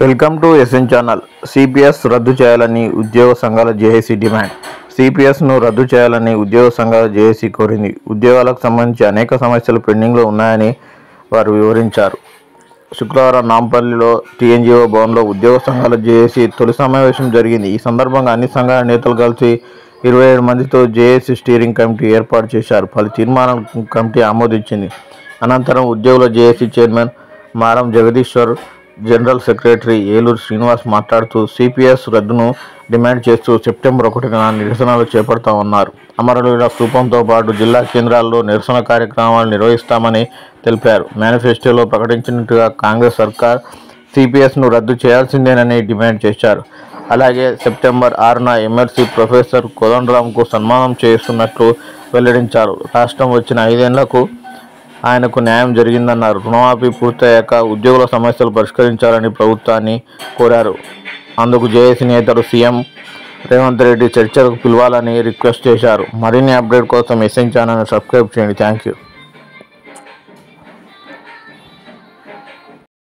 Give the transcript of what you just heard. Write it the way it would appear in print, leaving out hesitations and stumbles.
Welcome to SN channel. CPS రద్దు చేయాలని ఉద్యోగ సంఘాల జేఏసీ డిమాండ్. సిపిఎస్ను రద్దు చేయాలని ఉద్యోగ సంఘాల జేఏసీ కోరింది. ఉద్యోగాలకు సంబంధించి అనేక సమస్యలు పెండింగ్లో ఉన్నాయని వారు వివరించారు. శుక్రవారం నాంపల్లిలో టీఎన్జీఓ భవన్లో ఉద్యోగ సంఘాల జేఏసీ తొలి సమావేశం జరిగింది. ఈ సందర్భంగా అన్ని సంఘాల నేతలు కలిసి 27 మందితో జేఏసీ స్టీరింగ్ కమిటీ ఏర్పాటు చేశారు. పలు తీర్మానాలను కమిటీ ఆమోదించింది. అనంతరం ఉద్యోగుల జేఏసీ చైర్మన్ మారం జగదీశ్వర్, జనరల్ సెక్రటరీ ఏలూరు శ్రీనివాస్ మాట్లాడుతూ సిపిఎస్ రద్దును డిమాండ్ చేస్తూ సెప్టెంబర్ 1న నిరసనలు చేపడతామన్నారు. అమరవీరుల స్థూపంతో పాటు జిల్లా కేంద్రాల్లో నిరసన కార్యక్రమాలు నిర్వహిస్తామని తెలిపారు. మేనిఫెస్టోలో ప్రకటించినట్టుగా కాంగ్రెస్ సర్కార్ సిపిఎస్ను రద్దు చేయాల్సిందేనని డిమాండ్ చేశారు. అలాగే సెప్టెంబర్ 6న ఎమ్మెల్సీ ప్రొఫెసర్ కోదండరాంకు సన్మానం చేస్తున్నట్లు వెల్లడించారు. రాష్ట్రం వచ్చిన 5 ఏళ్లకు ఆయనకు న్యాయం జరిగిందన్నారు. రుణమాఫీ పూర్తయ్యాక ఉద్యోగుల సమస్యలు పరిష్కరించాలని ప్రభుత్వాన్ని కోరారు. అందుకు జేఏసీ నేతలు సీఎం రేవంత్ రెడ్డి చర్చలకు పిలవాలని రిక్వెస్ట్ చేశారు. మరిన్ని అప్డేట్ కోసం ఎస్ఎన్ ఛానల్ని సబ్స్క్రైబ్ చేయండి. Thank you.